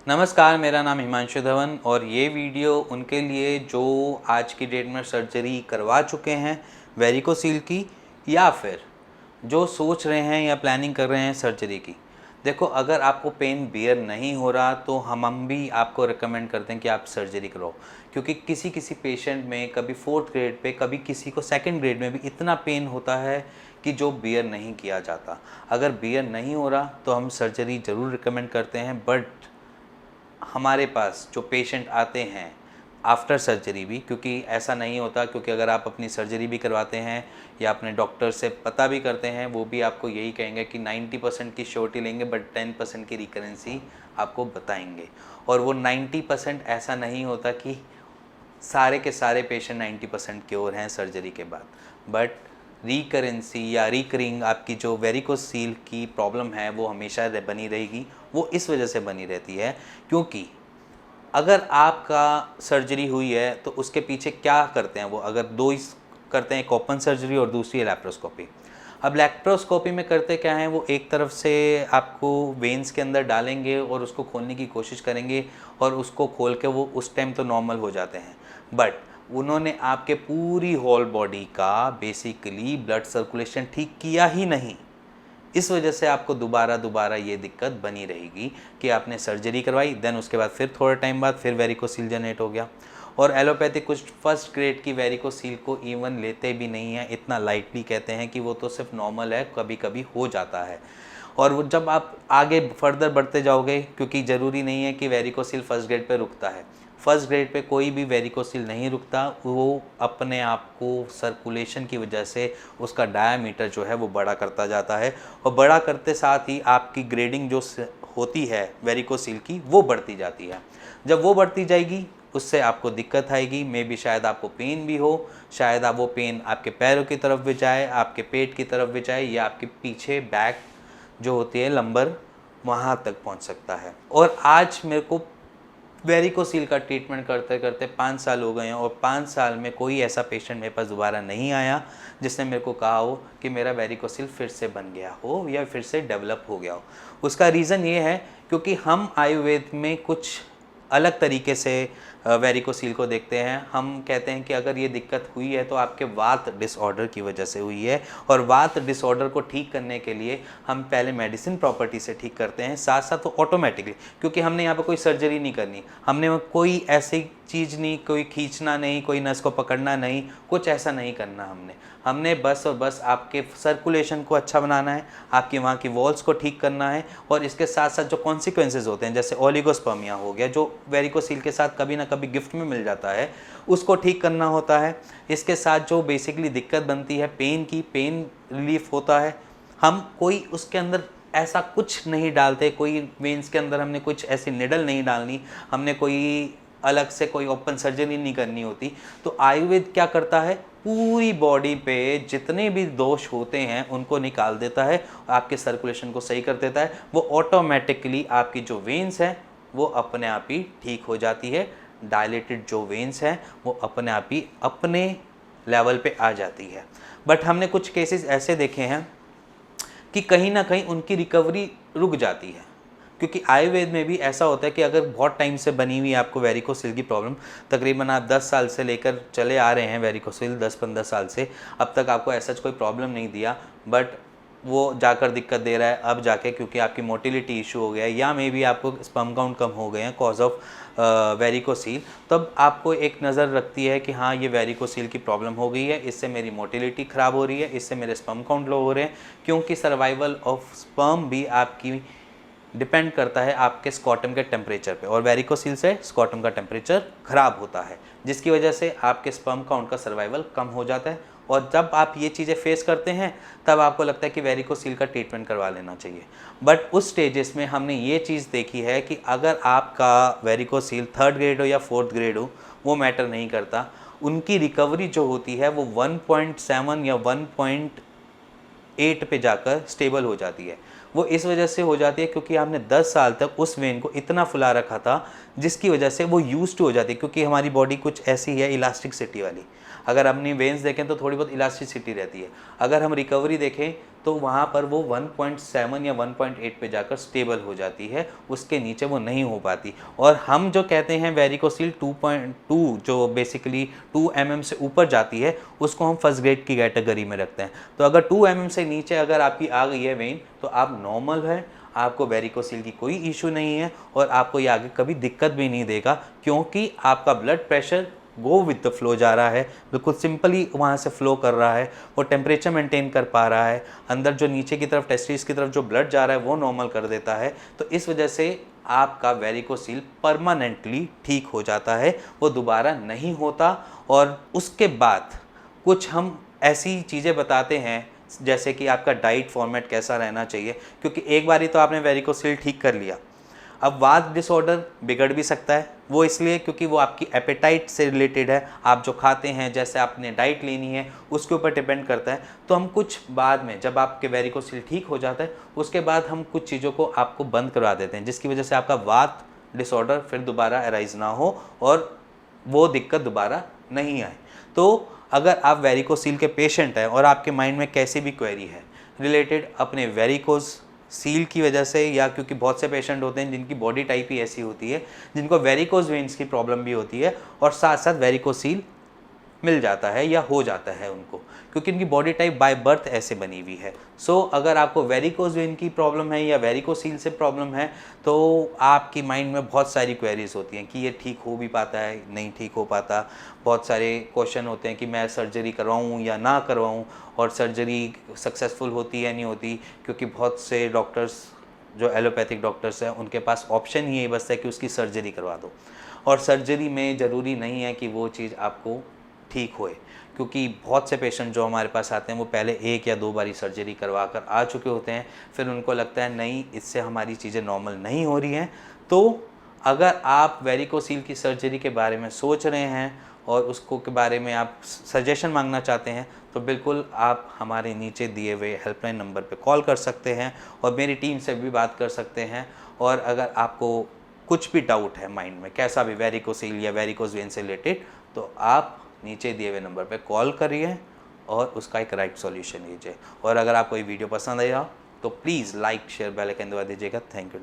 नमस्कार, मेरा नाम हिमांशु धवन और ये वीडियो उनके लिए जो आज की डेट में सर्जरी करवा चुके हैं वेरिकोसील की, या फिर जो सोच रहे हैं या प्लानिंग कर रहे हैं सर्जरी की। देखो, अगर आपको पेन बियर नहीं हो रहा तो हम भी आपको रिकमेंड करते हैं कि आप सर्जरी कराओ, क्योंकि किसी किसी पेशेंट में कभी 4th ग्रेड पे, कभी किसी को 2nd ग्रेड में भी इतना पेन होता है कि जो बियर नहीं किया जाता। अगर बियर नहीं हो रहा तो हम सर्जरी ज़रूर रिकमेंड करते हैं, बट हमारे पास जो पेशेंट आते हैं आफ्टर सर्जरी भी, क्योंकि ऐसा नहीं होता, क्योंकि अगर आप अपनी सर्जरी भी करवाते हैं या अपने डॉक्टर से पता भी करते हैं, वो भी आपको यही कहेंगे कि 90% की श्योरिटी लेंगे बट 10% की रिकरेंसी आपको बताएंगे। और वो 90% ऐसा नहीं होता कि सारे के सारे पेशेंट 90% क्योर हैं सर्जरी के बाद, बट रिकरेंसी या रिकरिंग आपकी जो वेरिकोसील की प्रॉब्लम है वो हमेशा बनी रहेगी। वो इस वजह से बनी रहती है क्योंकि अगर आपका सर्जरी हुई है तो उसके पीछे क्या करते हैं वो, अगर दो ही करते हैं, एक ओपन सर्जरी और दूसरी है लैप्रोस्कोपी। अब लैप्रोस्कोपी में करते क्या हैं, वो एक तरफ से आपको वेन्स के अंदर डालेंगे और उसको खोलने की कोशिश करेंगे, और उसको खोल के वो उस टाइम तो नॉर्मल हो जाते हैं, बट उन्होंने आपके पूरी होल बॉडी का बेसिकली ब्लड सर्कुलेशन ठीक किया ही नहीं। इस वजह से आपको दोबारा ये दिक्कत बनी रहेगी कि आपने सर्जरी करवाई, देन उसके बाद फिर थोड़े टाइम बाद फिर वेरिकोसील जनरेट हो गया। और एलोपैथिक कुछ फर्स्ट ग्रेड की वेरिकोसील को इवन लेते भी नहीं है, इतना लाइटली कहते हैं कि वो तो सिर्फ नॉर्मल है, कभी कभी हो जाता है। और वो जब आप आगे फर्दर बढ़ते जाओगे, क्योंकि ज़रूरी नहीं है कि वेरिकोसील फर्स्ट ग्रेड पे रुकता है, फर्स्ट ग्रेड पे कोई भी वेरिकोसील नहीं रुकता, वो अपने आप को सर्कुलेशन की वजह से उसका डायामीटर जो है वो बड़ा करता जाता है, और बड़ा करते साथ ही आपकी ग्रेडिंग जो होती है वेरिकोसील की वो बढ़ती जाती है। जब वो बढ़ती जाएगी उससे आपको दिक्कत आएगी, मे बी शायद आपको पेन भी हो, शायद आप वो पेन आपके पैरों की तरफ भी जाए, आपके पेट की तरफ भी जाए, या आपके पीछे बैक जो होती है लंबर, वहाँ तक पहुँच सकता है। और आज मेरे को वेरिकोसील का ट्रीटमेंट करते करते 5 साल हो गए हैं, और 5 साल में कोई ऐसा पेशेंट मेरे पास दोबारा नहीं आया जिसने मेरे को कहा हो कि मेरा वेरिकोसील फिर से बन गया हो या फिर से डेवलप हो गया हो। उसका रीज़न ये है क्योंकि हम आयुर्वेद में कुछ अलग तरीके से वेरिकोसील को देखते हैं। हम कहते हैं कि अगर ये दिक्कत हुई है तो आपके वात डिसऑर्डर की वजह से हुई है, और वात डिसऑर्डर को ठीक करने के लिए हम पहले मेडिसिन प्रॉपर्टी से ठीक करते हैं, साथ साथ तो ऑटोमेटिकली, क्योंकि हमने यहाँ पे कोई सर्जरी नहीं करनी, हमने कोई ऐसी चीज़ नहीं, कोई खींचना नहीं, कोई नस को पकड़ना नहीं, कुछ ऐसा नहीं करना हमने बस और बस आपके सर्कुलेशन को अच्छा बनाना है, आपकी वहाँ की वॉल्स को ठीक करना है, और इसके साथ साथ जो कॉन्सिक्वेंसेज होते हैं, जैसे ओलिगोस्पर्मिया हो गया जो वेरिकोसील के साथ कभी ना कभी गिफ्ट में मिल जाता है, उसको ठीक करना होता है। इसके साथ जो बेसिकली दिक्कत बनती है पेन की, पेन रिलीफ होता है। हम कोई उसके अंदर ऐसा कुछ नहीं डालते, कोई वेन्स के अंदर हमने कुछ ऐसी निडल नहीं डालनी, हमने कोई अलग से कोई ओपन सर्जरी नहीं करनी होती। तो आयुर्वेद क्या करता है, पूरी बॉडी पे जितने भी दोष होते हैं उनको निकाल देता है, आपके सर्कुलेशन को सही कर देता है। वो ऑटोमेटिकली आपकी जो वेन्स हैं वो अपने आप ही ठीक हो जाती है, डायलेटेड जो वेन्स हैं वो अपने आप ही अपने लेवल पे आ जाती है। बट हमने कुछ केसेस ऐसे देखे हैं कि कहीं ना कहीं उनकी रिकवरी रुक जाती है, क्योंकि आयुर्वेद में भी ऐसा होता है कि अगर बहुत टाइम से बनी हुई आपको वेरिकोसील की प्रॉब्लम, तकरीबन आप 10 साल से लेकर चले आ रहे हैं वेरिकोसील, 10-15 साल से, अब तक आपको ऐसा कोई प्रॉब्लम नहीं दिया, बट वो जाकर दिक्कत दे रहा है अब जाके, क्योंकि आपकी मोटिलिटी इशू हो गया है, या मे बी आपको स्पर्म काउंट कम हो गए हैं कॉज ऑफ वेरिकोसील, तब आपको एक नज़र रखती है कि हाँ ये वेरिकोसील की प्रॉब्लम हो गई है, इससे मेरी मोटिलिटी ख़राब हो रही है, इससे मेरे स्पर्म काउंट लो हो रहे हैं, क्योंकि सर्वाइवल ऑफ स्पर्म भी आपकी डिपेंड करता है आपके स्कॉटम के टेम्परेचर पे, और वेरिकोसील से स्कॉटम का टेम्परेचर ख़राब होता है, जिसकी वजह से आपके स्पर्म काउंट का सर्वाइवल कम हो जाता है। और जब आप ये चीज़ें फेस करते हैं तब आपको लगता है कि वेरिकोसील का ट्रीटमेंट करवा लेना चाहिए। बट उस स्टेजेस में हमने ये चीज़ देखी है कि अगर आपका वेरिकोसील 3rd ग्रेड हो या 4th ग्रेड हो, वो मैटर नहीं करता, उनकी रिकवरी जो होती है वो 1.7 या 1.8 पे जाकर स्टेबल हो जाती है। वो इस वजह से हो जाती है क्योंकि आपने 10 साल तक उस वेन को इतना फुला रखा था, जिसकी वजह से वो यूज्ड टू हो जाती है, क्योंकि हमारी बॉडी कुछ ऐसी है इलास्टिसिटी वाली। अगर अपनी वेन्स देखें तो थोड़ी बहुत इलास्टिसिटी रहती है। अगर हम रिकवरी देखें तो वहाँ पर वो 1.7 या 1.8 पे जाकर स्टेबल हो जाती है, उसके नीचे वो नहीं हो पाती। और हम जो कहते हैं वेरिकोसील 2.2 जो बेसिकली 2 mm से ऊपर जाती है, उसको हम फर्स्ट ग्रेड की कैटेगरी में रखते हैं। तो अगर 2 mm से नीचे अगर आपकी आ गई है वेन, तो आप नॉर्मल है, आपको वेरिकोसील की कोई इशू नहीं है और आपको ये आगे कभी दिक्कत भी नहीं देगा, क्योंकि आपका blood pressure go with the flow जा रहा है, बिल्कुल सिंपली वहाँ से फ्लो कर रहा है, वो टेम्परेचर मेंटेन कर पा रहा है, अंदर जो नीचे की तरफ टेस्टिस की तरफ जो ब्लड जा रहा है वो नॉर्मल कर देता है। तो इस वजह से आपका वेरिकोसील परमानेंटली ठीक हो जाता है, वो दोबारा नहीं होता। और उसके बाद कुछ हम ऐसी चीज़ें बताते हैं जैसे कि आपका डाइट फॉर्मेट कैसा रहना चाहिए, क्योंकि एक बार ही तो आपने वेरिकोसील ठीक कर लिया, अब वात डिसऑर्डर बिगड़ भी सकता है। वो इसलिए क्योंकि वो आपकी एपेटाइट से रिलेटेड है, आप जो खाते हैं, जैसे आपने डाइट लेनी है उसके ऊपर डिपेंड करता है। तो हम कुछ बाद में जब आपके वेरिकोसील ठीक हो जाता है उसके बाद हम कुछ चीज़ों को आपको बंद करवा देते हैं, जिसकी वजह से आपका वात डिसऑर्डर फिर दोबारा अराइज ना हो और वो दिक्कत दोबारा नहीं आए। तो अगर आप वेरिकोसील के पेशेंट हैं और आपके माइंड में कैसी भी क्वेरी है रिलेटेड अपने वेरिकोज सील की वजह से, या क्योंकि बहुत से पेशेंट होते हैं जिनकी बॉडी टाइप ही ऐसी होती है जिनको वेरिकोज वेन्स की प्रॉब्लम भी होती है और साथ साथ वेरिकोसील मिल जाता है या हो जाता है उनको, क्योंकि उनकी बॉडी टाइप बाय बर्थ ऐसे बनी हुई है। सो अगर आपको वेरिकोज वेन की प्रॉब्लम है या वेरिकोसील से प्रॉब्लम है तो आपकी माइंड में बहुत सारी क्वेरीज होती हैं कि ये ठीक हो भी पाता है, नहीं ठीक हो पाता। बहुत सारे क्वेश्चन होते हैं कि मैं सर्जरी करवाऊँ या ना करवाऊँ, और सर्जरी सक्सेसफुल होती है नहीं होती, क्योंकि बहुत से डॉक्टर्स जो एलोपैथिक डॉक्टर्स हैं उनके पास ऑप्शन ही यही बचता है कि उसकी सर्जरी करवा दो। और सर्जरी में ज़रूरी नहीं है कि वो चीज़ आपको ठीक होए, क्योंकि बहुत से पेशेंट जो हमारे पास आते हैं वो पहले 1 या 2 बारी सर्जरी करवा कर आ चुके होते हैं, फिर उनको लगता है नहीं इससे हमारी चीज़ें नॉर्मल नहीं हो रही हैं। तो अगर आप वेरिकोसील की सर्जरी के बारे में सोच रहे हैं और उसको के बारे में आप सजेशन मांगना चाहते हैं तो बिल्कुल आप हमारे नीचे दिए हुए हेल्पलाइन नंबर पे कॉल कर सकते हैं और मेरी टीम से भी बात कर सकते हैं। और अगर आपको कुछ भी डाउट है माइंड में कैसा भी वेरिकोसील या वेरिकोज वेन से रिलेटेड, तो आप नीचे दिए हुए नंबर पे कॉल करिए और उसका एक राइट सॉल्यूशन लीजिए। और अगर आपको ये वीडियो पसंद आया तो please like share bell icon दबा दीजिएगा। Thank you.